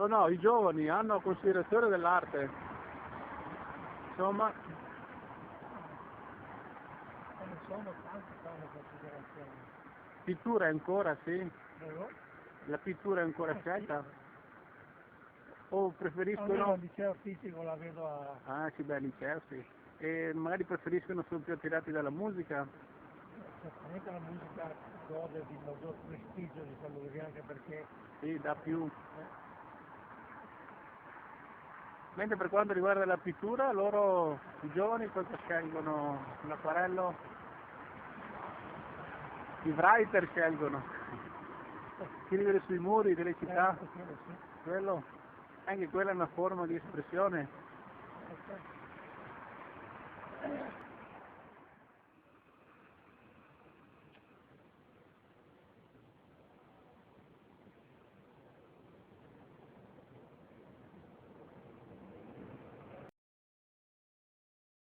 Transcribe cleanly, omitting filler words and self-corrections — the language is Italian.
Oh no, i giovani hanno considerazione dell'arte. Insomma, Non sono tanti che hanno considerazione. pittura ancora, sì. Vero? La pittura è ancora scelta. O Almeno preferiscono... al liceo artistico la vedo a... Ah, sì, beh, al liceo, sì. E magari preferiscono, sono più attirati dalla musica. Certamente la musica gode di maggior prestigio, diciamo così, anche perché Sì, dà più. Mentre per quanto riguarda la pittura, loro, i giovani, cosa scelgono? L'acquarello? I writer scelgono. Scrivere sui muri delle città, quello sì. quello, anche quella è una forma di espressione.